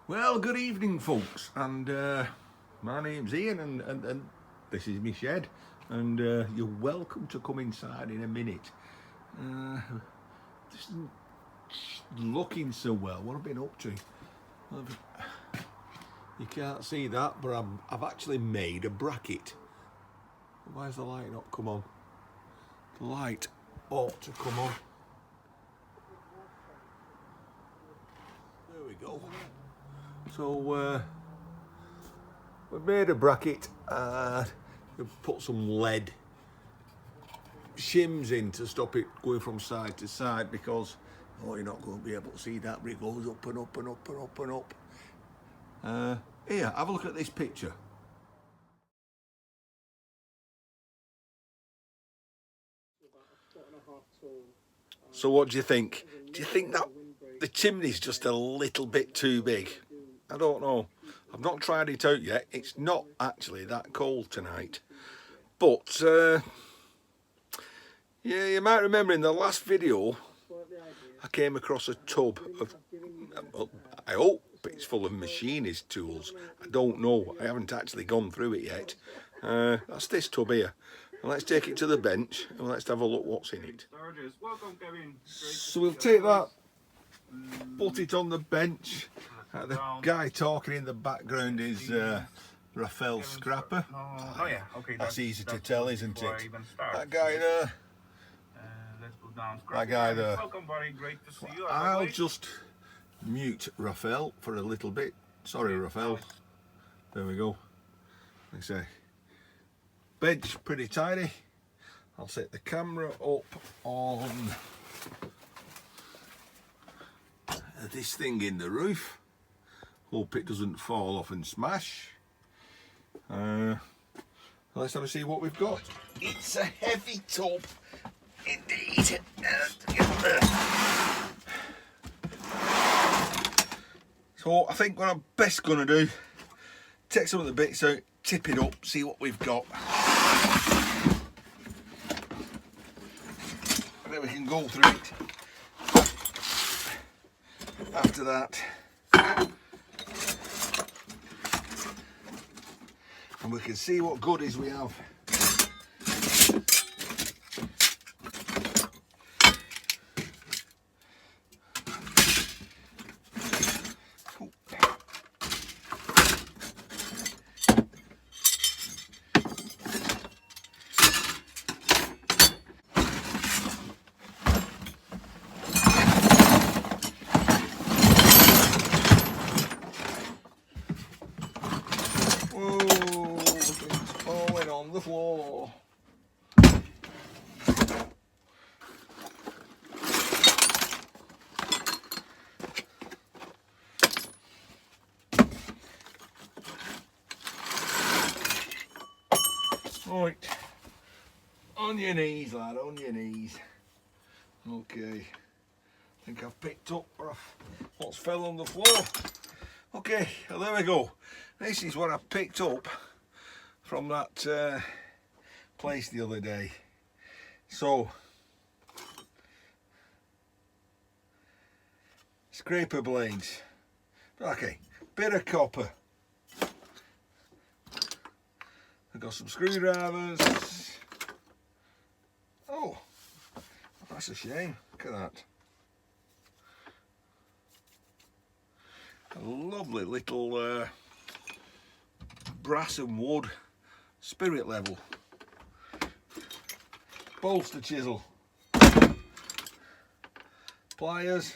Well, good evening, folks, and my name's Ian, and this is my shed, and you're welcome to come inside in a minute. Just looking so well. What I've been up to? You can't see that, but I've actually made a bracket. Why is the light not come on? The light ought to come on. There we go. So we've made a bracket and we've put some lead shims in to stop it going from side to side, because you're not going to be able to see that, but it goes up and up and up and up and up. Here, have a look at this picture. So what do you think? Do you think that the chimney's just a little bit too big? I don't know. I've not tried it out yet. It's not actually that cold tonight. But yeah, you might remember in the last video I came across a tub of, well, I hope it's full of machinist tools. I don't know. I haven't actually gone through it yet. That's this tub here. And let's take it to the bench and let's have a look what's in it. So we'll take that, put it on the bench. The guy talking in the background is Raphael Scrapper. Oh yeah, okay. That's easy to tell, isn't it? That guy there. That guy there. Welcome, buddy. Great to see you. I'll just mute Raphael for a little bit. Sorry, Raphael. There we go. Like I say, bench pretty tidy. I'll set the camera up on this thing in the roof. Hope it doesn't fall off and smash. Let's have a see what we've got. It's a heavy tub, indeed. So I think what I'm best going to do, take some of the bits out, tip it up, see what we've got. And then we can go through it. After that. And we can see what goodies we have. On the floor. Right, on your knees, lad, on your knees. Okay, I think I've picked up what's fell on the floor. Okay, well, there we go. This is what I picked up from that place the other day. So, scraper blades, okay, bit of copper. I've got some screwdrivers. Oh, that's a shame, look at that. A lovely little brass and wood spirit level. Bolster chisel. Pliers.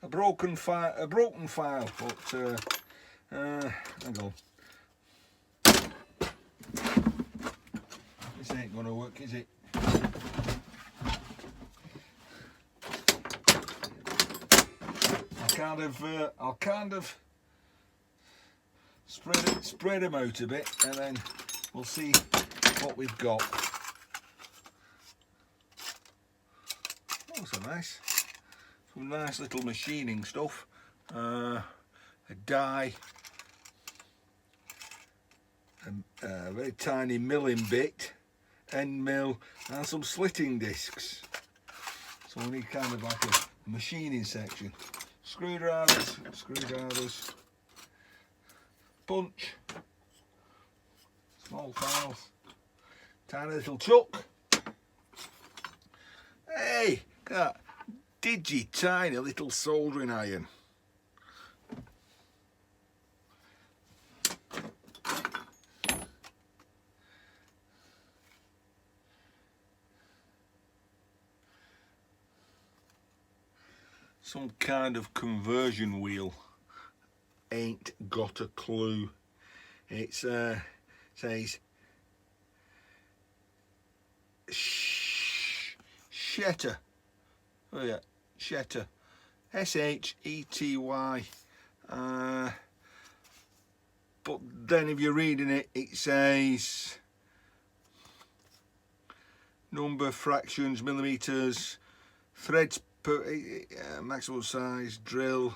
A broken file, but hang on. This ain't gonna work, is it? I'll kind of spread them out a bit, and then we'll see what we've got. Oh, so nice. Some nice little machining stuff. A die, a very tiny milling bit, end mill, and some slitting discs. So we need kind of like a machining section. Screwdrivers, punch, small files, tiny little chuck. Hey, look at that tiny little soldering iron. Some kind of conversion wheel. Ain't got a clue. It says Shety. Oh yeah, Shety. Shety. But then if you're reading it, it says number, fractions, millimeters, threads per maximum size, drill,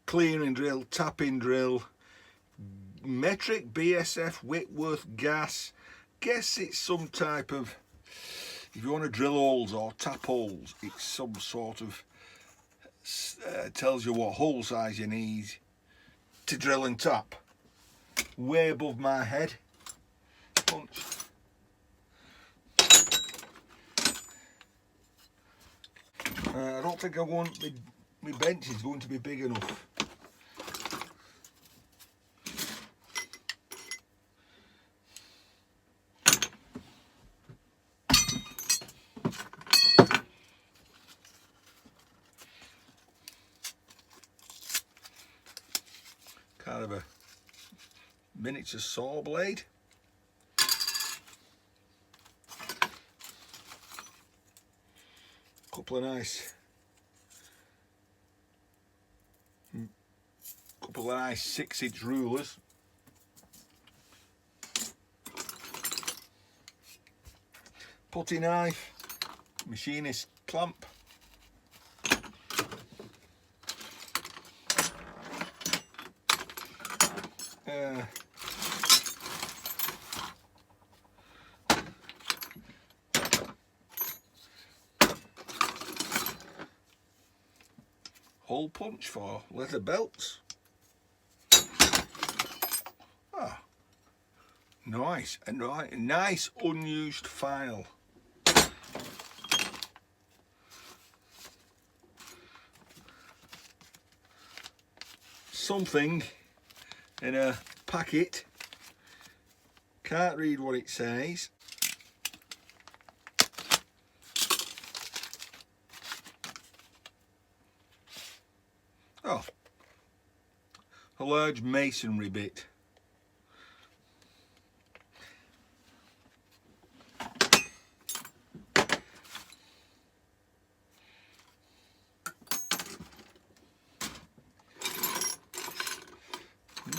clearing drill, tapping drill, metric, BSF, Whitworth, gas. Guess it's some type of, if you want to drill holes or tap holes, it's some sort of tells you what hole size you need to drill and tap. Way above my head. Punch. I don't think I want my bench is going to be big enough. Kind of a miniature saw blade. Couple of nice 6-inch rulers. Putty knife, machinist clamp. Hole punch for leather belts. Ah, nice, and right, nice unused file. Something in a packet. Can't read what it says. Oh, a large masonry bit.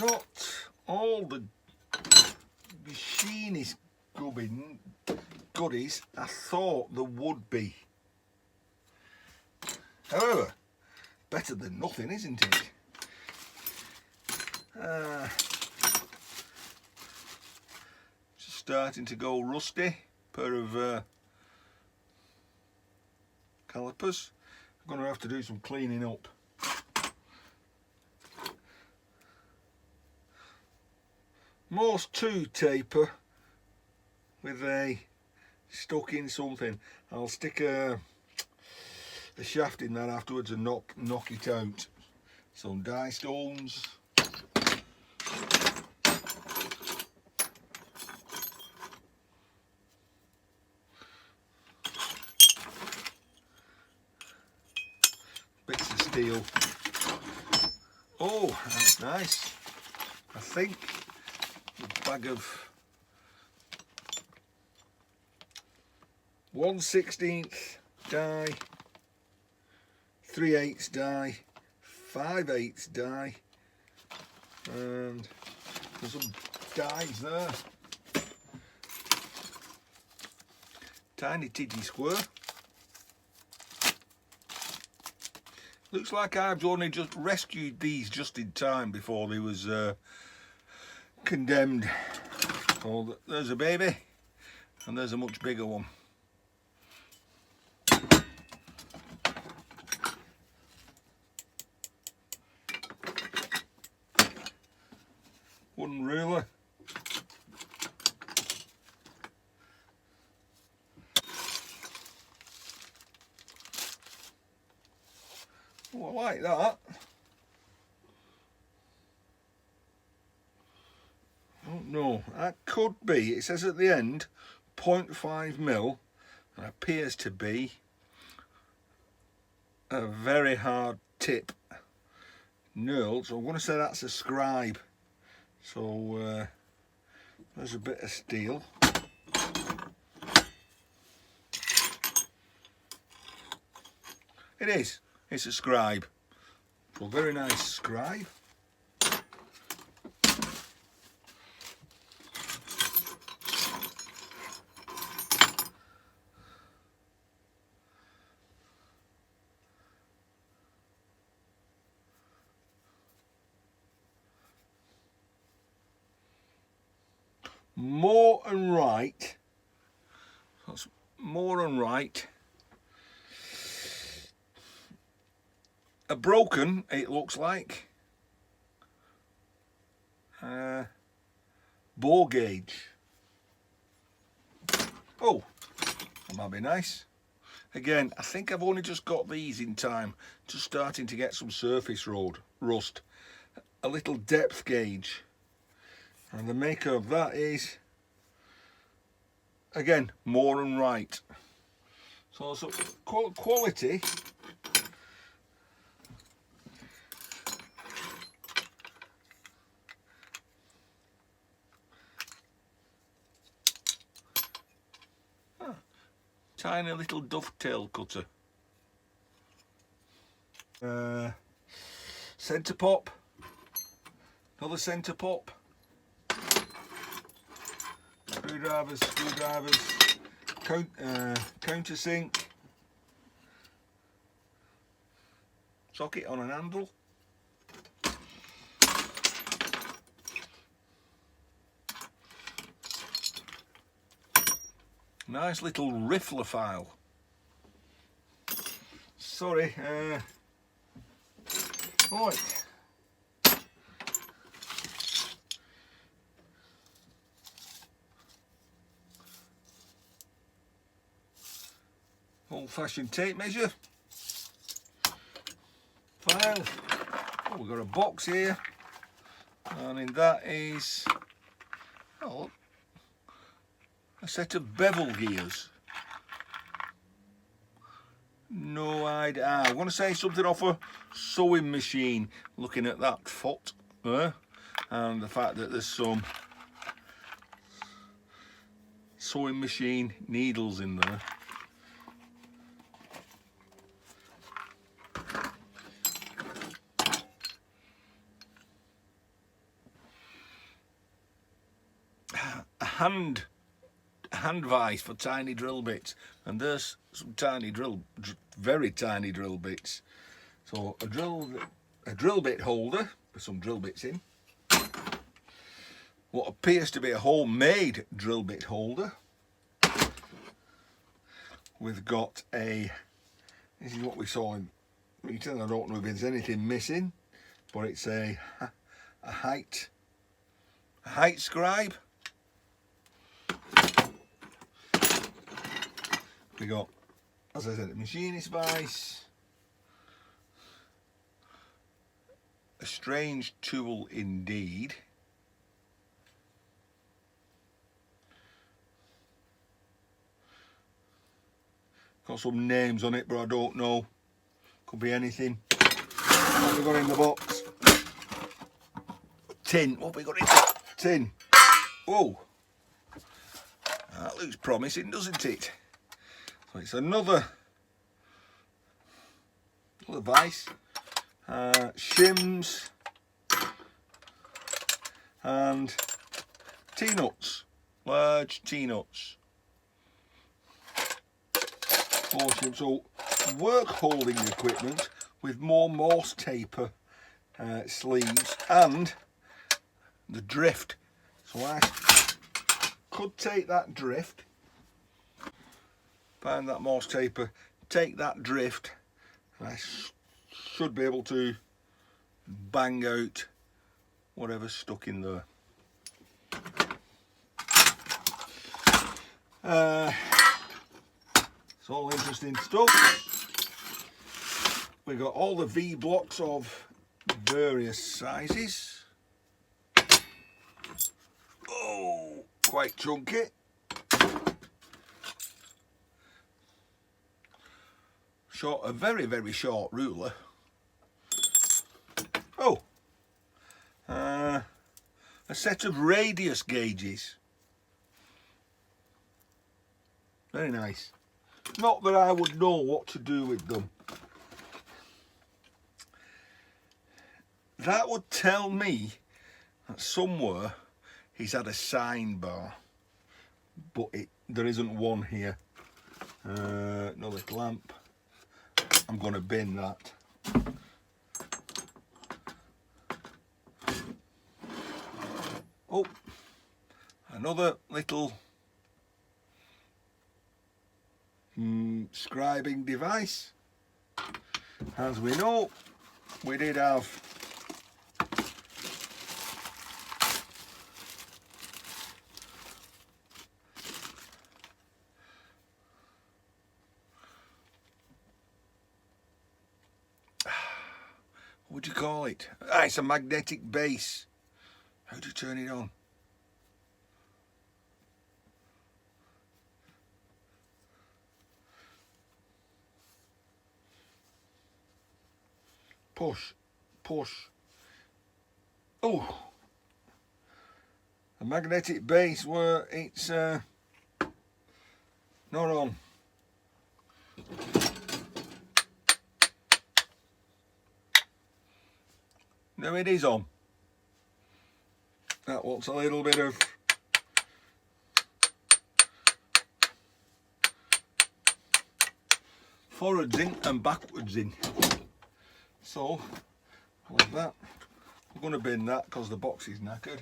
Not all the machinist goodies I thought there would be. However, better than nothing, isn't it? Just starting to go rusty. Pair of calipers. I'm going to have to do some cleaning up. Morse 2 taper with a stuck in something. I'll stick a shaft in that afterwards and knock it out. Some die stones. Bits of steel. Oh, that's nice. I think a bag of 1/16 die, 3/8 die, 5/8 die, and there's some dies there. Tiny tidgy square. Looks like I've only just rescued these just in time before they was condemned. Oh, there's a baby, and there's a much bigger one. Oh, I like that. I don't know. That could be. It says at the end 0.5 mil. And appears to be a very hard tip knurled. So I'm going to say that's a scribe. So there's a bit of steel. It is. It's a scribe. So a very nice scribe. Moore and Wright. That's Moore and Wright. A broken, it looks like. Bore gauge. Oh, that might be nice. Again, I think I've only just got these in time. Just starting to get some surface rust. A little depth gauge. And the maker of that is, again, Moore and Wright. So quality. Tiny little dovetail cutter. Centre pop. Another centre pop. Screwdrivers, countersink, socket on an handle, nice little riffler file. Sorry, right. Old-fashioned tape measure. File. Oh, we've got a box here. And in that is, oh, a set of bevel gears. No idea. I want to say something off a sewing machine. Looking at that foot there. And the fact that there's some sewing machine needles in there. Hand vise for tiny drill bits, and there's some very tiny drill bits. So a drill bit holder with some drill bits in. What appears to be a homemade drill bit holder. We've got this is what we saw in retail. I don't know if there's anything missing, but it's a height scribe. We got, as I said, a machinist vise, a strange tool indeed. Got some names on it, but I don't know. Could be anything. What have we got in the box? Tin. What have we got in the tin? Oh, that looks promising, doesn't it? So it's another vise, shims and T-nuts, large T-nuts. So work holding equipment with more Morse taper sleeves and the drift. So I could take that drift, find that Morse taper, take that drift, and I should be able to bang out whatever's stuck in there. It's all interesting stuff. We've got all the V blocks of various sizes. Oh, quite chunky. A very, very short ruler. Oh, a set of radius gauges. Very nice. Not that I would know what to do with them. That would tell me that somewhere he's had a sign bar, but there isn't one here. Another clamp. I'm going to bin that. Oh, another little scribing device. As we know, we did have what do you call it? It's a magnetic base. How do you turn it on? Push, push. Oh, a magnetic base where it's not on. No, it is on. That wants a little bit of forwards in and backwards in. So, like that. We're going to bin that because the box is knackered.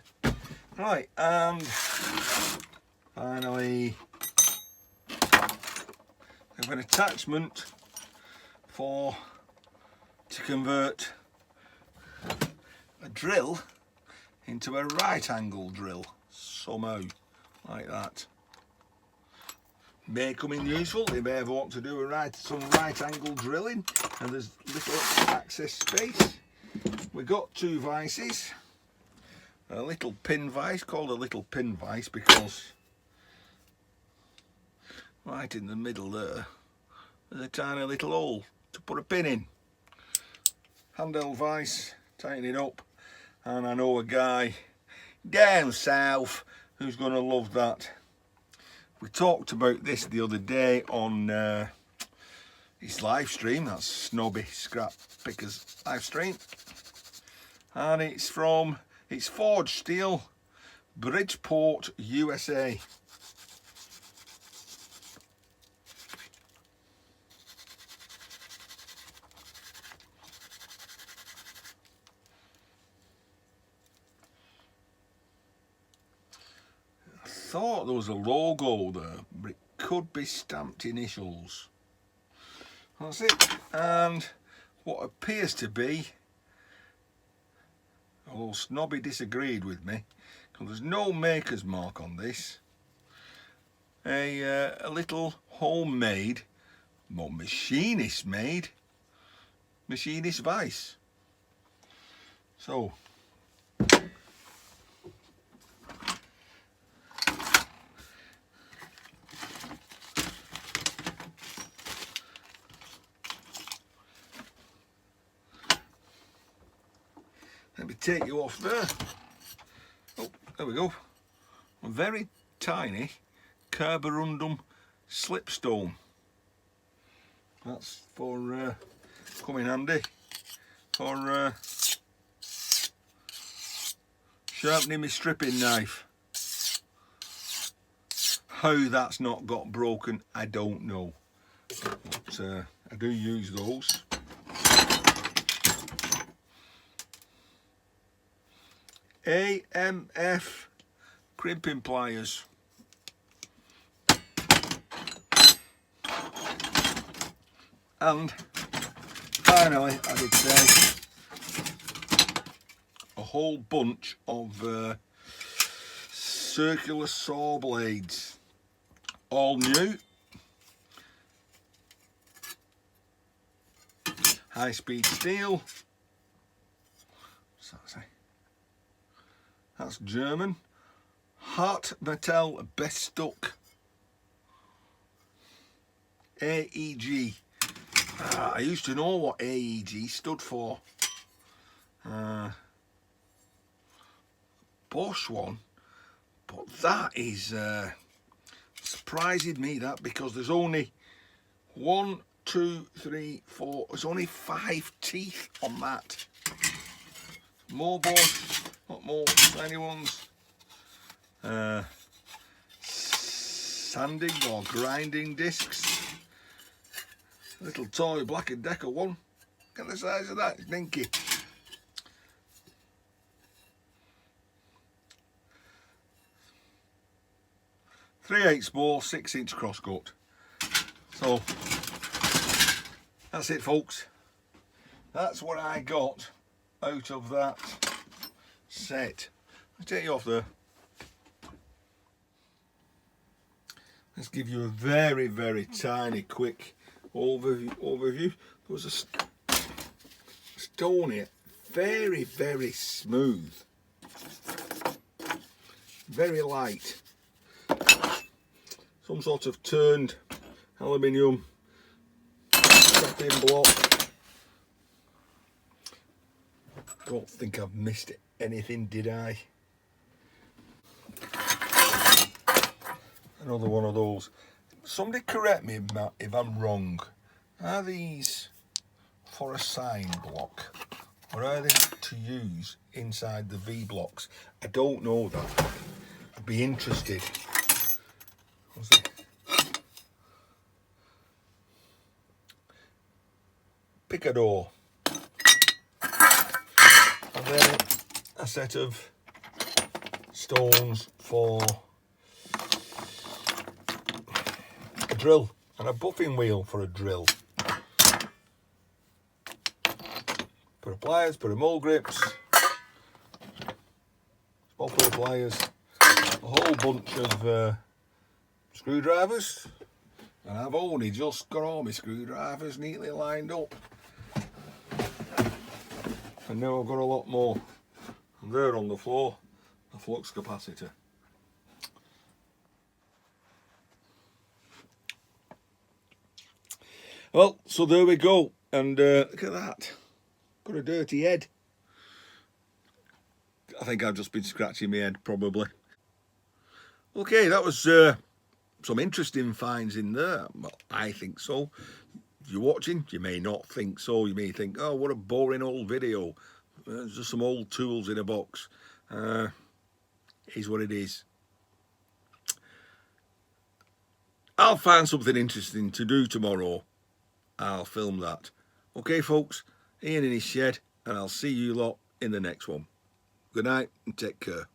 Right, and finally, we have an attachment to convert a drill into a right angle drill, somehow, like that. May come in useful. You may ever want to do some right angle drilling, and there's little access space. We've got two vices, a little pin vise, called a little pin vise because right in the middle there's a tiny little hole to put a pin in. Handheld vise, tighten it up, and I know a guy down south who's going to love that. We talked about this the other day on his live stream. That's Snobby Scrap Pickers live stream, and it's Forged Steel, Bridgeport, USA. I thought there was a logo there, but it could be stamped initials. That's it. And what appears to be, although Snobby disagreed with me, because there's no maker's mark on this, a little homemade, more machinist made, machinist vise. So, let me take you off there. Oh, there we go. A very tiny carborundum slipstone. That's for come in handy for sharpening my stripping knife. How that's not got broken, I don't know. But I do use those. AMF crimping pliers. And finally, I did say, a whole bunch of circular saw blades, all new. high speed steel. What's that say? That's German. Hartmetall Bestuck. AEG. I used to know what AEG stood for. Bosch one, but that is surprising me, that, because there's only 1, 2, 3, 4. There's only 5 teeth on that. More Bosch, not more tiny ones. Sanding or grinding discs. Little toy Black & Decker one. Look at the size of that, it's dinky. .3/8 bore, 6-inch crosscut. So that's it, folks. That's what I got out of that set. I'll take you off there. Let's give you a very, very tiny, quick overview. There was a stone here, very, very smooth, very light. Some sort of turned aluminium strapping block. Don't think I've missed anything, did I? Another one of those. Somebody correct me if I'm wrong. Are these for a sign block, or are they to use inside the V blocks? I don't know that. I'd be interested. What's it? Picador. And then a set of stones for a drill, and a buffing wheel for a drill. Pair of pliers, pair of mole grips, small pair of pliers, a whole bunch of screwdrivers, and I've only just got all my screwdrivers neatly lined up. And now I've got a lot more. And there on the floor, a flux capacitor. Well, so there we go. And look at that. Got a dirty head. I think I've just been scratching my head, probably. Okay, that was some interesting finds in there. Well, I think so. If you're watching, you may not think so. You may think, oh, what a boring old video. There's just some old tools in a box. Here's what it is. I'll find something interesting to do tomorrow. I'll film that. Okay, folks, Ian in his shed, and I'll see you lot in the next one. Good night and take care.